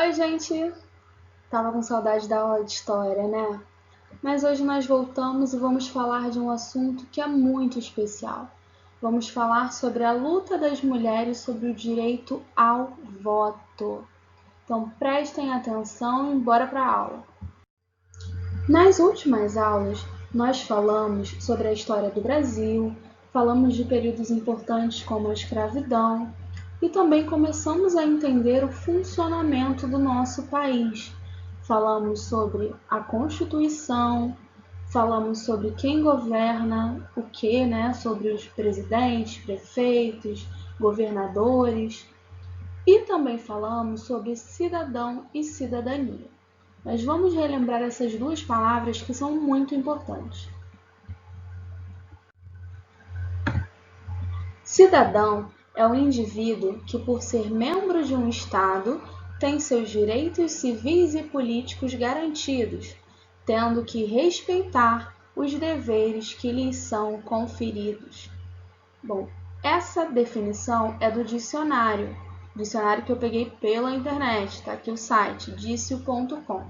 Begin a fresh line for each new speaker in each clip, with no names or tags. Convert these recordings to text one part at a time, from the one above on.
Oi, gente! Tava com saudade da aula de história, né? Mas hoje nós voltamos e vamos falar de um assunto que é muito especial. Vamos falar sobre a luta das mulheres sobre o direito ao voto. Então prestem atenção e bora para a aula. Nas últimas aulas, nós falamos sobre a história do Brasil, falamos de períodos importantes como a escravidão e também começamos a entender o funcionamento do nosso país. Falamos sobre a Constituição, falamos sobre quem governa o que, né? Sobre os presidentes, prefeitos, governadores e também falamos sobre cidadão e cidadania. Mas vamos relembrar essas duas palavras que são muito importantes. Cidadão é o indivíduo que, por ser membro de um Estado, tem seus direitos civis e políticos garantidos, tendo que respeitar os deveres que lhes são conferidos. Bom, essa definição é do dicionário que eu peguei pela internet, tá aqui o site, dicio.com.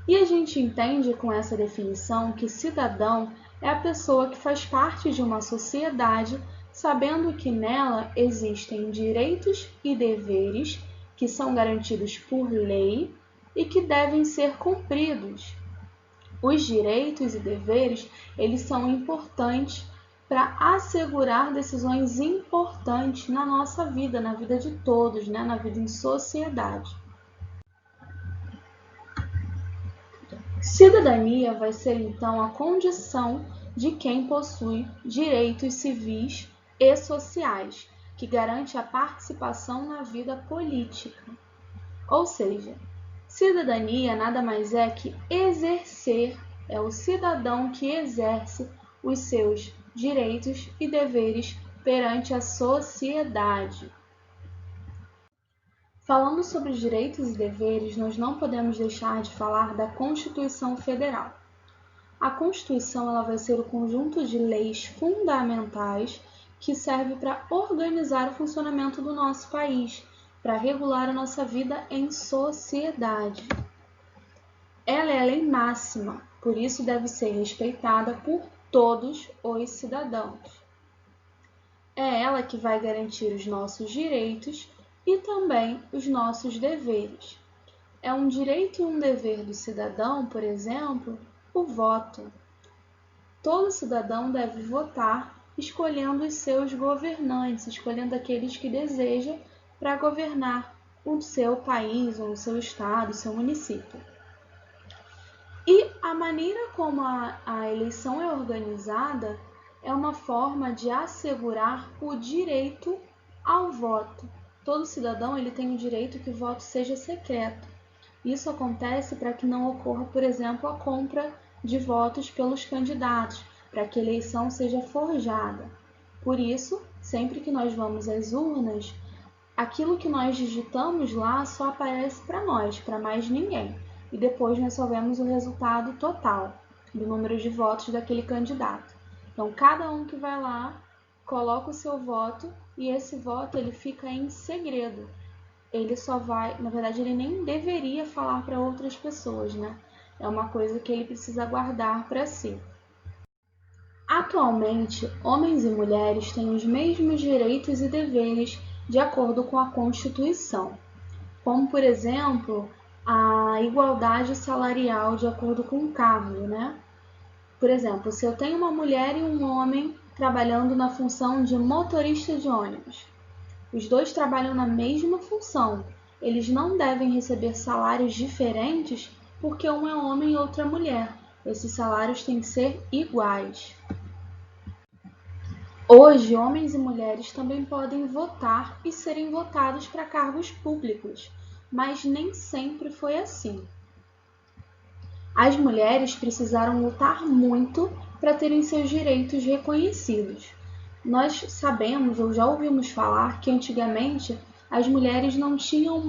E a gente entende com essa definição que cidadão é a pessoa que faz parte de uma sociedade, sabendo que nela existem direitos e deveres que são garantidos por lei e que devem ser cumpridos. Os direitos e deveres, eles são importantes para assegurar decisões importantes na nossa vida, na vida de todos, né? Na vida em sociedade. Cidadania vai ser então a condição de quem possui direitos civis e sociais, que garante a participação na vida política. Ou seja, cidadania nada mais é que exercer, é o cidadão que exerce os seus direitos e deveres perante a sociedade. Falando sobre direitos e deveres, nós não podemos deixar de falar da Constituição Federal. A Constituição ela vai ser o conjunto de leis fundamentais que serve para organizar o funcionamento do nosso país, para regular a nossa vida em sociedade. Ela é a lei máxima, por isso deve ser respeitada por todos os cidadãos. É ela que vai garantir os nossos direitos e também os nossos deveres. É um direito e um dever do cidadão, por exemplo, o voto. Todo cidadão deve votar escolhendo os seus governantes, escolhendo aqueles que deseja para governar o seu país, ou o seu estado, o seu município. E a maneira como a eleição é organizada é uma forma de assegurar o direito ao voto. Todo cidadão ele tem o direito que o voto seja secreto. Isso acontece para que não ocorra, por exemplo, a compra de votos pelos candidatos, para que a eleição seja forjada. Por isso, sempre que nós vamos às urnas, aquilo que nós digitamos lá só aparece para nós, para mais ninguém. E depois nós só vemos o resultado total do número de votos daquele candidato. Então, cada um que vai lá coloca o seu voto e esse voto ele fica em segredo. Ele só vai, na verdade, ele nem deveria falar para outras pessoas, né? É uma coisa que ele precisa guardar para si. Atualmente, homens e mulheres têm os mesmos direitos e deveres de acordo com a Constituição, como, por exemplo, a igualdade salarial de acordo com o cargo, né? Por exemplo, se eu tenho uma mulher e um homem trabalhando na função de motorista de ônibus, os dois trabalham na mesma função, eles não devem receber salários diferentes porque um é homem e outra é mulher. Esses salários têm que ser iguais. Hoje, homens e mulheres também podem votar e serem votados para cargos públicos, mas nem sempre foi assim. As mulheres precisaram lutar muito para terem seus direitos reconhecidos. Nós sabemos ou já ouvimos falar que antigamente as mulheres não tinham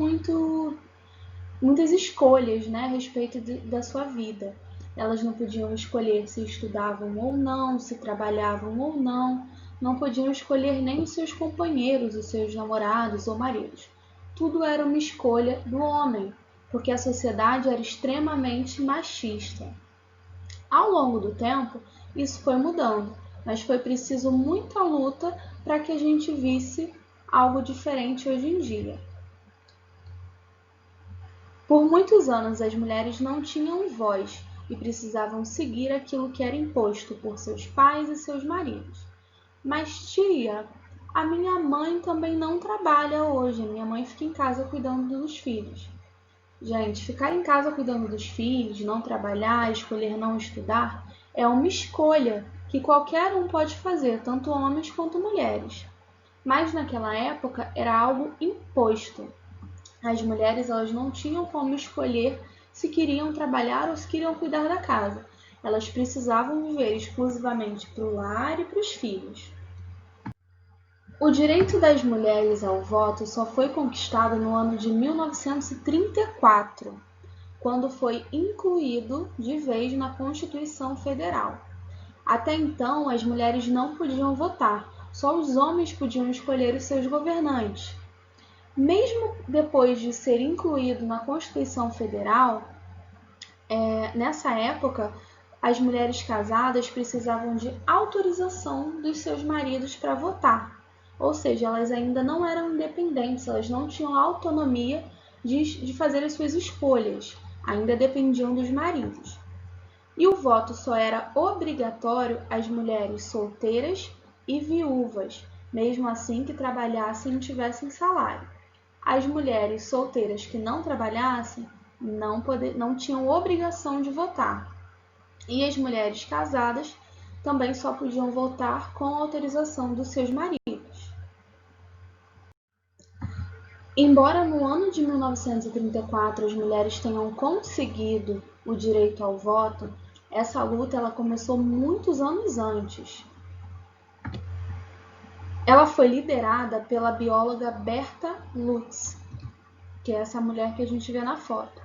muitas escolhas, né, a respeito da sua vida. Elas não podiam escolher se estudavam ou não, se trabalhavam ou não podiam escolher nem os seus companheiros, os seus namorados ou maridos. tudo era uma escolha do homem, porque a sociedade era extremamente machista. Ao longo do tempo, isso foi mudando, mas foi preciso muita luta para que a gente visse algo diferente hoje em dia. Por muitos anos, as mulheres não tinham voz e precisavam seguir aquilo que era imposto por seus pais e seus maridos. Mas, tia, a minha mãe também não trabalha hoje, minha mãe fica em casa cuidando dos filhos. Gente, ficar em casa cuidando dos filhos, não trabalhar, escolher não estudar, é uma escolha que qualquer um pode fazer, tanto homens quanto mulheres. Mas naquela época era algo imposto. As mulheres elas não tinham como escolher se queriam trabalhar ou se queriam cuidar da casa. Elas precisavam viver exclusivamente para o lar e para os filhos. O direito das mulheres ao voto só foi conquistado no ano de 1934, quando foi incluído de vez na Constituição Federal. Até então, as mulheres não podiam votar, só os homens podiam escolher os seus governantes. Mesmo depois de ser incluído na Constituição Federal, nessa época, as mulheres casadas precisavam de autorização dos seus maridos para votar. Ou seja, elas ainda não eram independentes, elas não tinham autonomia de fazer as suas escolhas, ainda dependiam dos maridos. E o voto só era obrigatório às mulheres solteiras e viúvas, mesmo assim que trabalhassem e tivessem salário. As mulheres solteiras que não trabalhassem não tinham obrigação de votar. E as mulheres casadas também só podiam votar com a autorização dos seus maridos. Embora no ano de 1934 as mulheres tenham conseguido o direito ao voto, essa luta ela começou muitos anos antes. Ela foi liderada pela bióloga Berta Lutz, que é essa mulher que a gente vê na foto.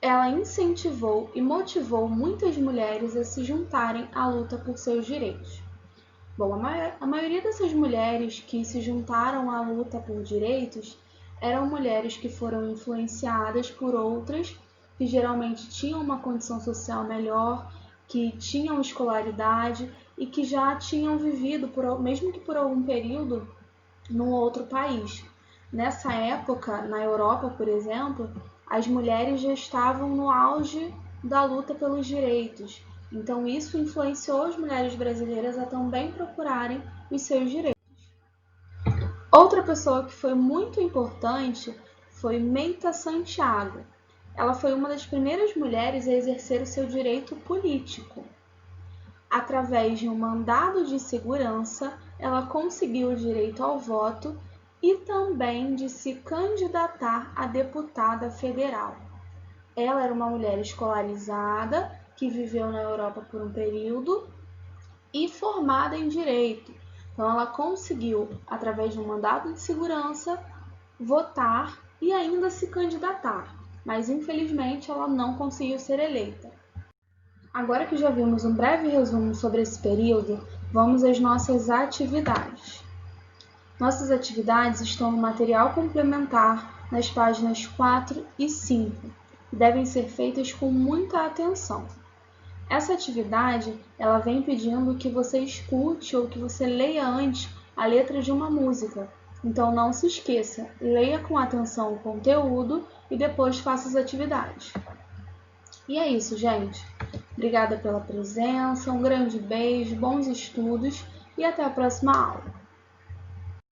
Ela incentivou e motivou muitas mulheres a se juntarem à luta por seus direitos. Bom, a maioria dessas mulheres que se juntaram à luta por direitos eram mulheres que foram influenciadas por outras que geralmente tinham uma condição social melhor, que tinham escolaridade e que já tinham vivido, mesmo que por algum período, num outro país. Nessa época, na Europa, por exemplo, as mulheres já estavam no auge da luta pelos direitos. Então, isso influenciou as mulheres brasileiras a também procurarem os seus direitos. Outra pessoa que foi muito importante foi Meita Santiago. Ela foi uma das primeiras mulheres a exercer o seu direito político. Através de um mandado de segurança, ela conseguiu o direito ao voto e também de se candidatar a deputada federal. Ela era uma mulher escolarizada que viveu na Europa por um período e formada em direito. Então, ela conseguiu, através de um mandado de segurança, votar e ainda se candidatar, mas infelizmente ela não conseguiu ser eleita. Agora que já vimos um breve resumo sobre esse período, vamos às nossas atividades. Nossas atividades estão no material complementar nas páginas 4 e 5 e devem ser feitas com muita atenção. Essa atividade, ela vem pedindo que você escute ou que você leia antes a letra de uma música. Então não se esqueça, leia com atenção o conteúdo e depois faça as atividades. E é isso, gente. Obrigada pela presença, um grande beijo, bons estudos e até a próxima aula.